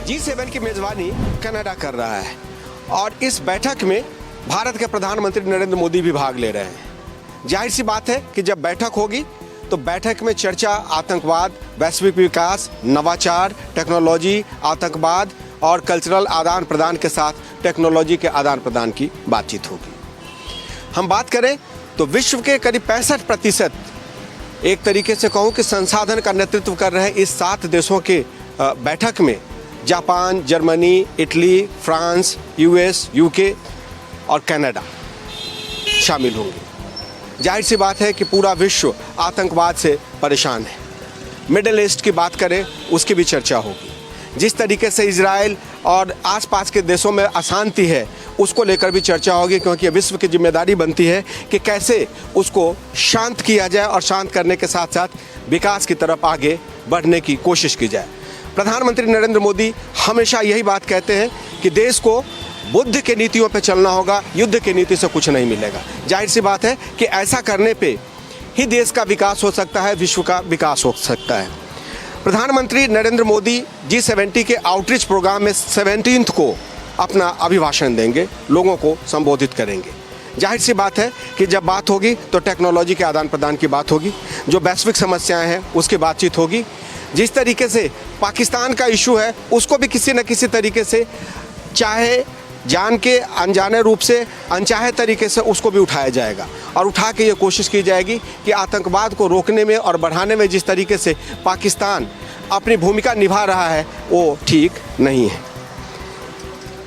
G7 की मेजबानी Canada कर रहा है और इस बैठक में भारत के प्रधानमंत्री नरेंद्र मोदी भी भाग ले रहे हैं। जाहिर सी बात है कि जब बैठक होगी तो बैठक में चर्चा आतंकवाद, वैश्विक विकास, नवाचार, टेक्नोलॉजी, आतंकवाद और कल्चरल आदान प्रदान के साथ टेक्नोलॉजी के आदान प्रदान की बातचीत होगी। हम बात करें तो विश्व के करीब 65% एक तरीके से कहूँ कि संसाधन का नेतृत्व कर रहे इस 7 देशों के बैठक में Japan, Germany, Italy, France, US, UK और कनाडा शामिल होंगे। जाहिर सी बात है कि पूरा विश्व आतंकवाद से परेशान है। मिडिल ईस्ट की बात करें उसकी भी चर्चा होगी। जिस तरीके से इजराइल और आसपास के देशों में अशांति है उसको लेकर भी चर्चा होगी, क्योंकि विश्व की जिम्मेदारी बनती है कि कैसे उसको शांत किया जाए और शांत करने के साथ साथ विकास की तरफ आगे बढ़ने की कोशिश की जाए। प्रधानमंत्री नरेंद्र मोदी हमेशा यही बात कहते हैं कि देश को बुद्ध के नीतियों पर चलना होगा, युद्ध की नीति से कुछ नहीं मिलेगा। जाहिर सी बात है कि ऐसा करने पे ही देश का विकास हो सकता है, विश्व का विकास हो सकता है। प्रधानमंत्री नरेंद्र मोदी G70 के आउटरीच प्रोग्राम में 17 को अपना अभिभाषण देंगे, लोगों को संबोधित करेंगे। जाहिर सी बात है कि जब बात होगी तो टेक्नोलॉजी के आदान प्रदान की बात होगी, जो वैश्विक समस्याएं हैं उसकी बातचीत होगी। जिस तरीके से पाकिस्तान का इशू है उसको भी किसी न किसी तरीके से, चाहे जान के अनजाने रूप से, अनचाहे तरीके से उसको भी उठाया जाएगा और उठा के ये कोशिश की जाएगी कि आतंकवाद को रोकने में और बढ़ाने में जिस तरीके से पाकिस्तान अपनी भूमिका निभा रहा है वो ठीक नहीं है।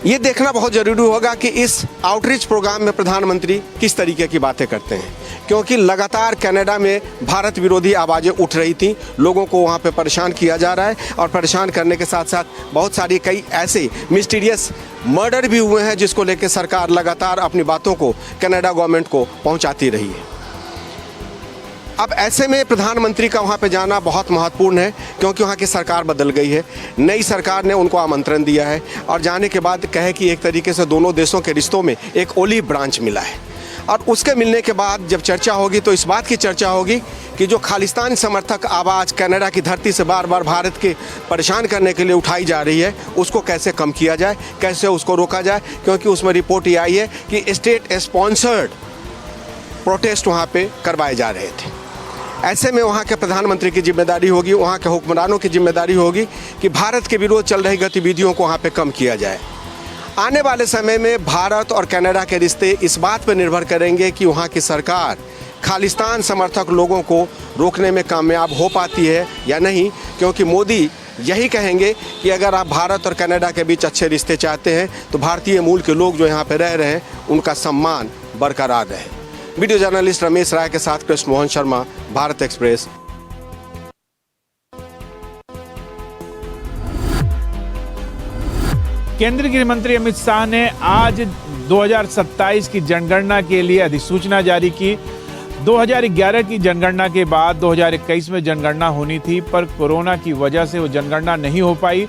ये देखना बहुत ज़रूरी होगा कि इस आउटरीच प्रोग्राम में प्रधानमंत्री किस तरीके की बातें करते हैं, क्योंकि लगातार कनाडा में भारत विरोधी आवाज़ें उठ रही थी। लोगों को वहाँ पे परेशान किया जा रहा है और परेशान करने के साथ साथ बहुत सारी कई ऐसे मिस्टीरियस मर्डर भी हुए हैं जिसको लेकर सरकार लगातार अपनी बातों को कनाडा गवर्नमेंट को पहुँचाती रही है। अब ऐसे में प्रधानमंत्री का वहाँ पे जाना बहुत महत्वपूर्ण है, क्योंकि वहाँ की सरकार बदल गई है। नई सरकार ने उनको आमंत्रण दिया है और जाने के बाद कहे कि एक तरीके से दोनों देशों के रिश्तों में एक ओलिव ब्रांच मिला है। और उसके मिलने के बाद जब चर्चा होगी तो इस बात की चर्चा होगी कि जो खालिस्तान समर्थक आवाज़ कनाडा की धरती से बार बार भारत के परेशान करने के लिए उठाई जा रही है उसको कैसे कम किया जाए, कैसे उसको रोका जाए, क्योंकि उसमें रिपोर्ट ये आई है कि स्टेट स्पॉन्सर्ड प्रोटेस्ट वहाँ पर करवाए जा रहे थे। ऐसे में वहाँ के प्रधानमंत्री की जिम्मेदारी होगी, वहाँ के हुक्मरानों की जिम्मेदारी होगी कि भारत के विरोध चल रही गतिविधियों को वहाँ पे कम किया जाए। आने वाले समय में भारत और कनाडा के रिश्ते इस बात पर निर्भर करेंगे कि वहाँ की सरकार खालिस्तान समर्थक लोगों को रोकने में कामयाब हो पाती है या नहीं, क्योंकि मोदी यही कहेंगे कि अगर आप भारत और कनाडा के बीच अच्छे रिश्ते चाहते हैं तो भारतीय मूल के लोग जो यहाँ पर रह रहे हैं उनका सम्मान बरकरार रहे। वीडियो जर्नलिस्ट रमेश राय के साथ कृष्ण मोहन शर्मा, भारत एक्सप्रेस। केंद्रीय गृह मंत्री अमित शाह ने आज 2027 की जनगणना के लिए अधिसूचना जारी की। 2011 की जनगणना के बाद 2021 में जनगणना होनी थी, पर कोरोना की वजह से वो जनगणना नहीं हो पाई।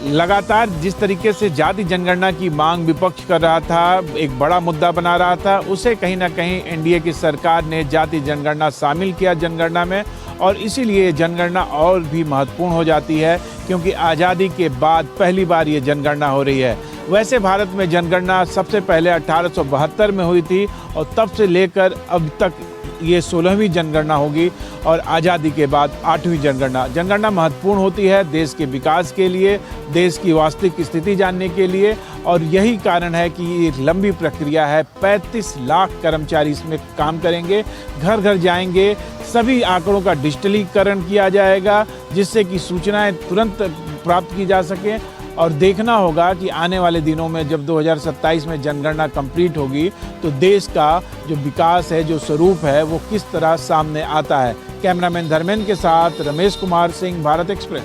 लगातार जिस तरीके से जाति जनगणना की मांग विपक्ष कर रहा था, एक बड़ा मुद्दा बना रहा था, उसे कहीं ना कहीं एनडीए की सरकार ने जाति जनगणना शामिल किया जनगणना में, और इसीलिए जनगणना और भी महत्वपूर्ण हो जाती है, क्योंकि आज़ादी के बाद पहली बार ये जनगणना हो रही है। वैसे भारत में जनगणना सबसे पहले 1872 में हुई थी और तब से लेकर अब तक ये 16वीं जनगणना होगी और आज़ादी के बाद 8वीं जनगणना। जनगणना महत्वपूर्ण होती है देश के विकास के लिए, देश की वास्तविक स्थिति जानने के लिए, और यही कारण है कि ये लंबी प्रक्रिया है। 35 लाख कर्मचारी इसमें काम करेंगे, घर घर जाएंगे, सभी आंकड़ों का डिजिटलीकरण किया जाएगा जिससे कि सूचनाएं तुरंत प्राप्त की जा सकें। और देखना होगा कि आने वाले दिनों में जब 2027 में जनगणना कंप्लीट होगी तो देश का जो विकास है, जो स्वरूप है, वो किस तरह सामने आता है। कैमरामैन धर्मेंद्र के साथ रमेश कुमार सिंह, भारत एक्सप्रेस।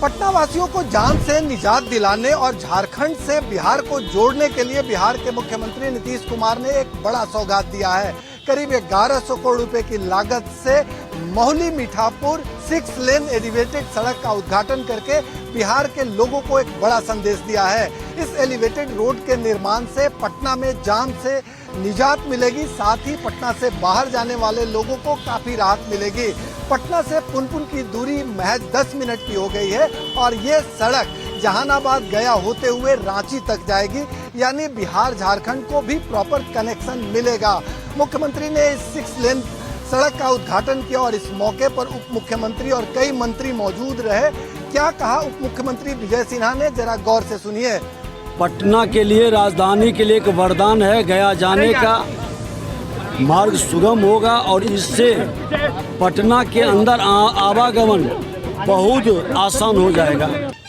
पटना वासियों को जान से निजात दिलाने और झारखंड से बिहार को जोड़ने के लिए बिहार के मुख्यमंत्री नीतीश कुमार ने एक बड़ा सौगात दिया है। करीब 1100 करोड़ रुपए की लागत से मोहली मीठापुर 6 लेन एलिवेटेड सड़क का उद्घाटन करके बिहार के लोगों को एक बड़ा संदेश दिया है। इस एलिवेटेड रोड के निर्माण से पटना में जाम से निजात मिलेगी, साथ ही पटना से बाहर जाने वाले लोगों को काफी राहत मिलेगी। पटना से पुनपुन की दूरी महज 10 मिनट की हो गई है और ये सड़क जहानाबाद गया होते हुए रांची तक जाएगी, यानी बिहार झारखंड को भी प्रॉपर कनेक्शन मिलेगा। मुख्यमंत्री ने इस 6 लेन सड़क का उद्घाटन किया और इस मौके पर उप मुख्यमंत्री और कई मंत्री मौजूद रहे। क्या कहा उप मुख्यमंत्री विजय सिन्हा ने, जरा गौर से सुनिए। पटना के लिए, राजधानी के लिए एक वरदान है। गया जाने का मार्ग सुगम होगा और इससे पटना के अंदर आवागमन बहुत आसान हो जाएगा।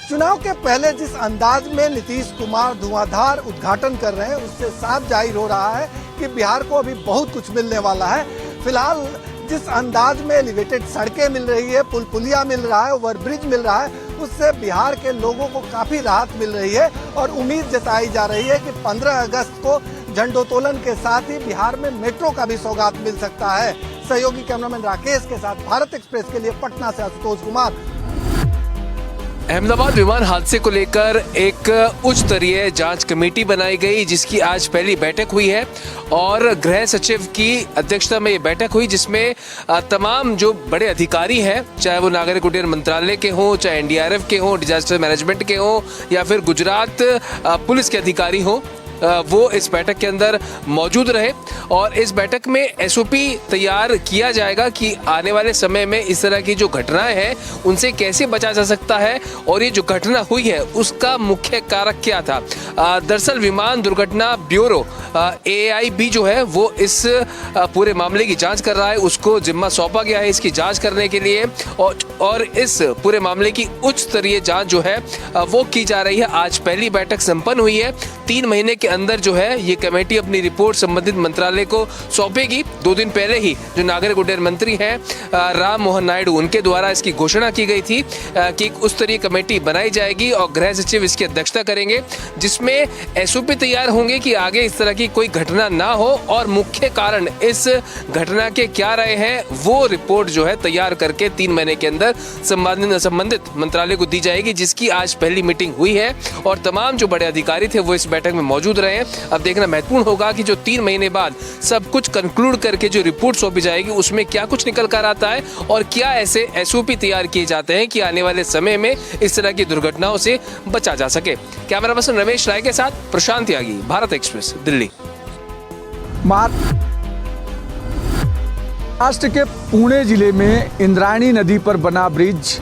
चुनाव के पहले जिस अंदाज में नीतीश कुमार धुआंधार उद्घाटन कर रहे हैं, उससे साफ जाहिर हो रहा है कि बिहार को अभी बहुत कुछ मिलने वाला है। फिलहाल जिस अंदाज में एलिवेटेड सड़कें मिल रही है, पुल पुलिया मिल रहा है, ओवरब्रिज मिल रहा है, उससे बिहार के लोगों को काफी राहत मिल रही है और उम्मीद जताई जा रही है कि 15 अगस्त को झंडोत्तोलन के साथ ही बिहार में मेट्रो का भी सौगात मिल सकता है। सहयोगी कैमरामैन राकेश के साथ भारत एक्सप्रेस के लिए पटना से आशुतोष कुमार। अहमदाबाद विमान हादसे को लेकर एक उच्च स्तरीय जांच कमेटी बनाई गई, जिसकी आज पहली बैठक हुई है और गृह सचिव की अध्यक्षता में ये बैठक हुई, जिसमें तमाम जो बड़े अधिकारी हैं, चाहे वो नागरिक उड्डयन मंत्रालय के हों, चाहे एनडीआरएफ के हों, डिजास्टर मैनेजमेंट के हों या फिर गुजरात पुलिस के अधिकारी हों, वो इस बैठक के अंदर मौजूद रहे और इस बैठक में एसओपी तैयार किया जाएगा कि आने वाले समय में इस तरह की जो घटनाएं हैं उनसे कैसे बचा जा सकता है और ये जो घटना हुई है उसका मुख्य कारक क्या था। दरअसल विमान दुर्घटना ब्यूरो AAIB जो है वो इस पूरे मामले की जांच कर रहा है, उसको जिम्मा सौंपा गया है इसकी जांच करने के लिए और इस पूरे मामले की उच्च स्तरीय जांच जो है वो की जा रही है। आज पहली बैठक संपन्न हुई है। 3 महीने के अंदर जो है ये कमेटी अपनी रिपोर्ट संबंधित मंत्रालय को सौंपेगी। 2 दिन पहले ही जो नागरिक उड्डयन मंत्री हैं राम मोहन नायडू, उनके द्वारा इसकी घोषणा की गई थी कि एक उच्च स्तरीय कमेटी बनाई जाएगी और गृह सचिव इसकी अध्यक्षता करेंगे, जिसमें एसओपी तैयार होंगे कि आगे इस तरह की कोई घटना ना हो और मुख्य कारण इस घटना के क्या रहे हैं वो रिपोर्ट जो है तैयार करके 3 महीने के अंदर संबंधित मंत्रालय को दी जाएगी, जिसकी आज पहली मीटिंग हुई है और तमाम जो बड़े अधिकारी थे वो इस बैठक में मौजूद रहे हैं। अब देखना महत्वपूर्ण होगा कि जो 3 महीने बाद सब कुछ कंक्लूड करके जो रिपोर्ट सौंपी जाएगी उसमें क्या कुछ निकल कर आता है और क्या ऐसे एसओपी तैयार किए जाते हैं कि आने वाले समय में इस तरह की दुर्घटनाओं से बचा जा सके। कैमरा पर्सन रमेश राय के साथ प्रशांत त्यागी, भारत एक्सप्रेस, दिल्ली। महाराष्ट्र के पुणे जिले में इंद्रायणी नदी पर बना ब्रिज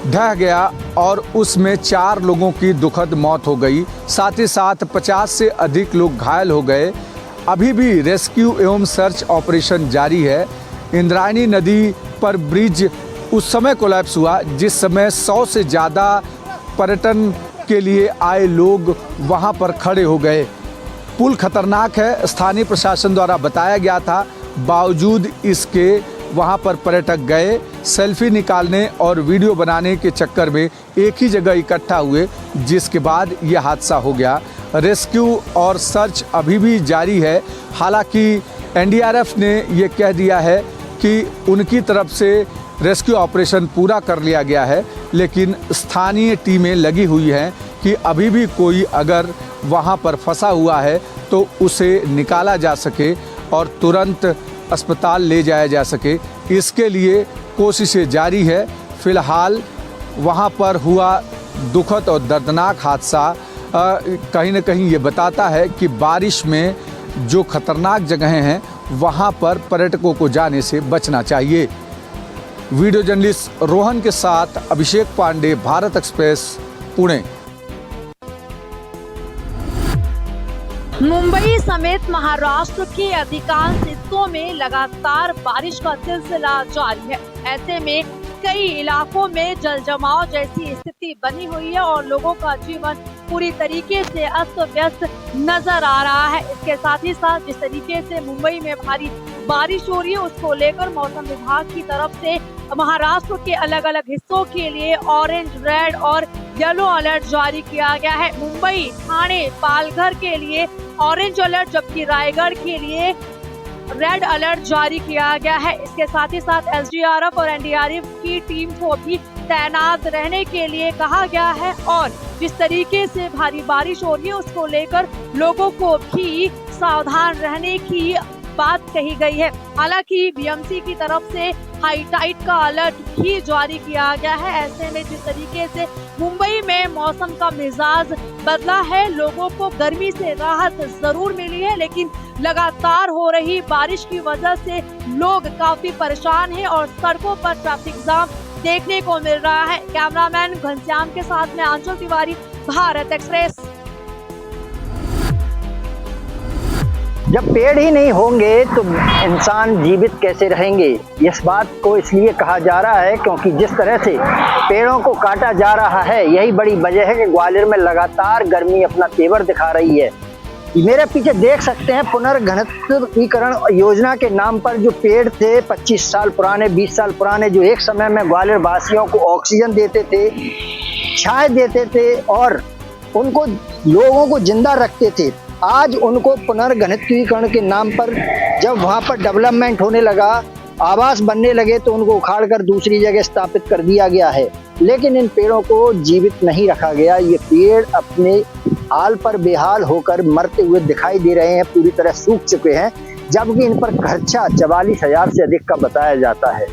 ढह गया और उसमें 4 लोगों की दुखद मौत हो गई। साथ ही साथ 50 से अधिक लोग घायल हो गए। अभी भी रेस्क्यू एवं सर्च ऑपरेशन जारी है। इंद्रायणी नदी पर ब्रिज उस समय कोलैप्स हुआ जिस समय 100 से ज़्यादा पर्यटन के लिए आए लोग वहां पर खड़े हो गए। पुल खतरनाक है, स्थानीय प्रशासन द्वारा बताया गया था, बावजूद इसके वहां पर पर्यटक गए। सेल्फी निकालने और वीडियो बनाने के चक्कर में एक ही जगह इकट्ठा हुए, जिसके बाद यह हादसा हो गया। रेस्क्यू और सर्च अभी भी जारी है। हालांकि एनडीआरएफ ने यह कह दिया है कि उनकी तरफ से रेस्क्यू ऑपरेशन पूरा कर लिया गया है, लेकिन स्थानीय टीमें लगी हुई हैं कि अभी भी कोई अगर वहां पर फंसा हुआ है तो उसे निकाला जा सके और तुरंत अस्पताल ले जाया जा सके। इसके लिए कोशिशें जारी है। फिलहाल वहां पर हुआ दुखद और दर्दनाक हादसा कहीं न कहीं ये बताता है कि बारिश में जो खतरनाक जगहें हैं वहां पर पर्यटकों को जाने से बचना चाहिए। वीडियो जर्नलिस्ट रोहन के साथ अभिषेक पांडे, भारत एक्सप्रेस, पुणे। मुंबई समेत महाराष्ट्र के अधिकांश हिस्सों में लगातार बारिश का सिलसिला जारी है। ऐसे में कई इलाकों में जल जमाव जैसी स्थिति बनी हुई है और लोगों का जीवन पूरी तरीके से अस्त व्यस्त नजर आ रहा है। इसके साथ ही साथ जिस तरीके से मुंबई में भारी बारिश हो रही है उसको लेकर मौसम विभाग की तरफ से महाराष्ट्र के अलग अलग हिस्सों के लिए ऑरेंज, रेड और येलो अलर्ट जारी किया गया है। मुंबई, ठाणे, पालघर के लिए ऑरेंज अलर्ट, जबकि रायगढ़ के लिए रेड अलर्ट जारी किया गया है। इसके साथ ही साथ एसडीआरएफ और एनडीआरएफ की टीम को भी तैनात रहने के लिए कहा गया है और जिस तरीके से भारी बारिश हो रही है उसको लेकर लोगों को भी सावधान रहने की बात कही गई है। हालांकि बीएमसी की तरफ से हाई टाइड का अलर्ट भी जारी किया गया है। ऐसे में जिस तरीके से मुंबई में मौसम का मिजाज बदला है, लोगों को गर्मी से राहत जरूर मिली है, लेकिन लगातार हो रही बारिश की वजह से लोग काफी परेशान हैं और सड़कों पर ट्रैफिक जाम देखने को मिल रहा है। कैमरामैन घनश्याम के साथ में आंचल तिवारी, भारत एक्सप्रेस। जब पेड़ ही नहीं होंगे तो इंसान जीवित कैसे रहेंगे। इस बात को इसलिए कहा जा रहा है क्योंकि जिस तरह से पेड़ों को काटा जा रहा है, यही बड़ी वजह है कि ग्वालियर में लगातार गर्मी अपना तेवर दिखा रही है। मेरे पीछे देख सकते हैं, पुनर्घनत्वीकरण योजना के नाम पर जो पेड़ थे 25 साल पुराने, 20 साल पुराने, जो एक समय में ग्वालियर वासियों को ऑक्सीजन देते थे, छाया देते थे और उनको लोगों को जिंदा रखते थे, आज उनको पुनर्घनत्वीकरण के नाम पर जब वहाँ पर डेवलपमेंट होने लगा, आवास बनने लगे, तो उनको उखाड़कर दूसरी जगह स्थापित कर दिया गया है। लेकिन इन पेड़ों को जीवित नहीं रखा गया। ये पेड़ अपने हाल पर बेहाल होकर मरते हुए दिखाई दे रहे हैं, पूरी तरह सूख चुके हैं, जबकि इन पर खर्चा 44,000 से अधिक का बताया जाता है।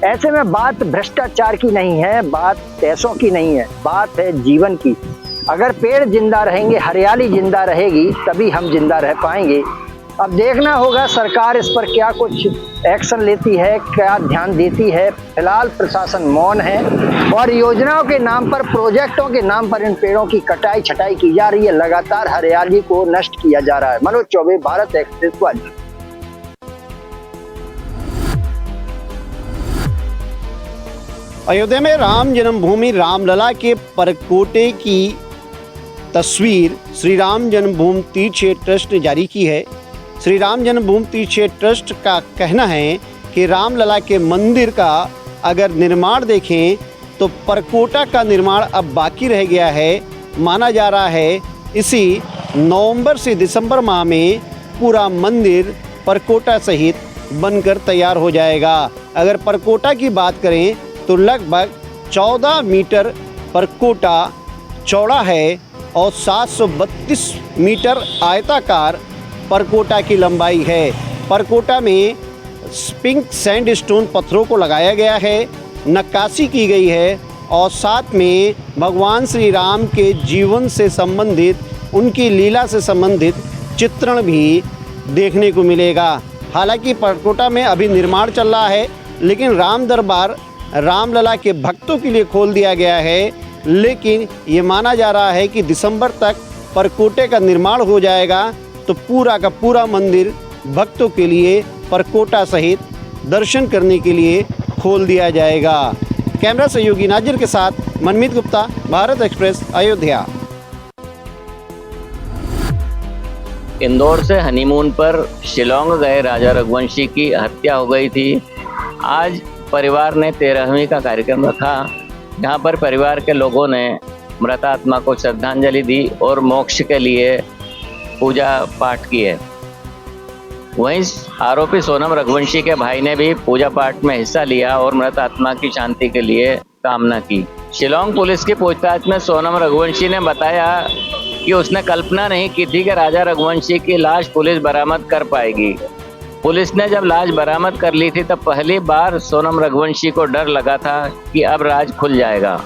ऐसे में बात भ्रष्टाचार की नहीं है, बात पैसों की नहीं है, बात है जीवन की। अगर पेड़ जिंदा रहेंगे, हरियाली जिंदा रहेगी, तभी हम जिंदा रह पाएंगे। अब देखना होगा सरकार इस पर क्या कुछ एक्शन लेती है, क्या ध्यान देती है। फिलहाल प्रशासन मौन है और योजनाओं के नाम पर, प्रोजेक्टों के नाम पर इन पेड़ों की कटाई छटाई की जा रही है। लगातार हरियाली को नष्ट किया जा रहा है। मनोज चौबे, भारत एक्सप्रेस, ग्वालियर। अयोध्या में राम जन्मभूमि रामलला के परकोटे की तस्वीर श्री राम जन्मभूमि तीर्थ क्षेत्र ट्रस्ट ने जारी की है। श्री राम जन्मभूमि तीर्थ क्षेत्र ट्रस्ट का कहना है कि रामलला के मंदिर का अगर निर्माण देखें तो परकोटा का निर्माण अब बाकी रह गया है। माना जा रहा है इसी नवंबर से दिसंबर माह में पूरा मंदिर परकोटा सहित बनकर तैयार हो जाएगा। अगर परकोटा की बात करें तो लगभग 14 मीटर परकोटा चौड़ा है और 732 मीटर आयताकार परकोटा की लंबाई है। परकोटा में पिंक सैंडस्टोन पत्थरों को लगाया गया है, नक्काशी की गई है और साथ में भगवान श्री राम के जीवन से संबंधित, उनकी लीला से संबंधित चित्रण भी देखने को मिलेगा। हालांकि परकोटा में अभी निर्माण चल रहा है, लेकिन राम दरबार रामलला के भक्तों के लिए खोल दिया गया है। लेकिन ये माना जा रहा है कि दिसंबर तक परकोटे का निर्माण हो जाएगा तो पूरा का पूरा मंदिर भक्तों के लिए परकोटा सहित दर्शन करने के लिए खोल दिया जाएगा। कैमरा सहयोगी नाजिर के साथ मनमीत गुप्ता, भारत एक्सप्रेस, अयोध्या। इंदौर से हनीमून पर शिलोंग गए राजा रघुवंशी की हत्या हो गई थी। आज परिवार ने 13वीं का कार्यक्रम रखा, जहां पर परिवार के लोगों ने मृतात्मा को श्रद्धांजलि दी और मोक्ष के लिए पूजा पाठ किए। वहीं आरोपी सोनम रघुवंशी के भाई ने भी पूजा पाठ में हिस्सा लिया और मृत आत्मा की शांति के लिए कामना की। शिलोंग पुलिस की पूछताछ में सोनम रघुवंशी ने बताया कि उसने कल्पना नहीं की थी कि राजा रघुवंशी की लाश पुलिस बरामद कर पाएगी। पुलिस ने जब लाश बरामद कर ली थी तब पहली बार सोनम रघुवंशी को डर लगा था कि अब राज खुल जाएगा।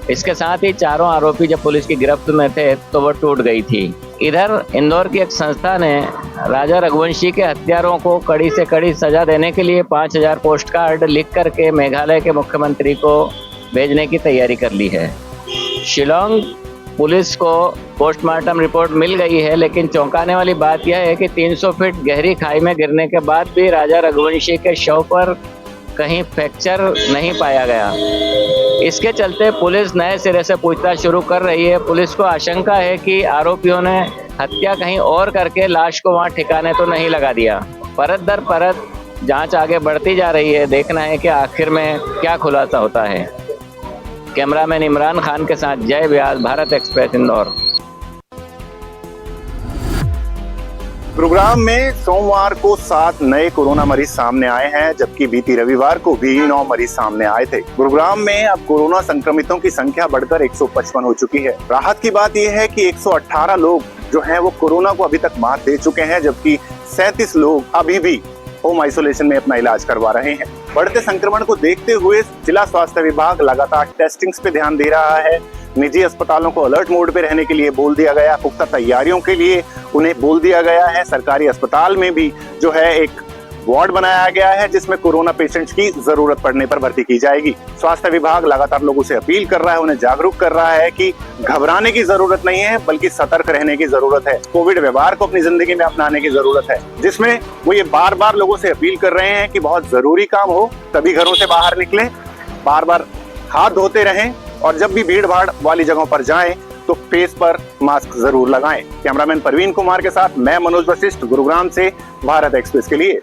इसके साथ ही चारों आरोपी जब पुलिस की गिरफ्त में थे तो वो टूट गई थी। इधर इंदौर की एक संस्था ने राजा रघुवंशी के हत्यारों को कड़ी से कड़ी सजा देने के लिए 5000 पोस्ट कार्ड लिख करके मेघालय के मुख्यमंत्री को भेजने की तैयारी कर ली है। शिलोंग पुलिस को पोस्टमार्टम रिपोर्ट मिल गई है, लेकिन चौंकाने वाली बात यह है कि 300 फीट गहरी खाई में गिरने के बाद भी राजा रघुवंशी के शव पर कहीं फ्रैक्चर नहीं पाया गया। इसके चलते पुलिस नए सिरे से पूछताछ शुरू कर रही है। पुलिस को आशंका है कि आरोपियों ने हत्या कहीं और करके लाश को वहां ठिकाने तो नहीं लगा दिया। परत दर परत जांच आगे बढ़ती जा रही है। देखना है कि आखिर में क्या खुलासा होता है। कैमरामैन इमरान खान के साथ जय व्यास, भारत एक्सप्रेस, इंदौर। गुरुग्राम में सोमवार को 7 नए कोरोना मरीज सामने आए हैं, जबकि बीती रविवार को भी 9 मरीज सामने आए थे। गुरुग्राम में अब कोरोना संक्रमितों की संख्या बढ़कर 155 हो चुकी है। राहत की बात यह है कि 118 लोग जो हैं वो कोरोना को अभी तक मात दे चुके हैं, जबकि 37 लोग अभी भी होम आइसोलेशन में अपना इलाज करवा रहे हैं। बढ़ते संक्रमण को देखते हुए जिला स्वास्थ्य विभाग लगातार टेस्टिंग्स पे ध्यान दे रहा है। निजी अस्पतालों को अलर्ट मोड पे रहने के लिए बोल दिया गया, पुख्ता तैयारियों के लिए उन्हें बोल दिया गया है। सरकारी अस्पताल में भी जो है एक वार्ड बनाया गया है जिसमें कोरोना पेशेंट्स की जरूरत पड़ने पर भर्ती की जाएगी। स्वास्थ्य विभाग लगातार लोगों से अपील कर रहा है, उन्हें जागरूक कर रहा है कि घबराने की जरूरत नहीं है बल्कि सतर्क रहने की जरूरत है। कोविड व्यवहार को अपनी जिंदगी में अपनाने की जरूरत है, जिसमें वो ये बार बार लोगों से अपील कर रहे हैं कि बहुत जरूरी काम हो तभी घरों से बाहर निकलें, बार बार हाथ धोते रहें और जब भी भीड़ भाड़ वाली जगहों पर जाएं तो फेस पर मास्क जरूर लगाएं। कैमरामैन परवीन कुमार के साथ मैं मनोज वशिष्ठ, गुरुग्राम से भारत एक्सप्रेस के लिए।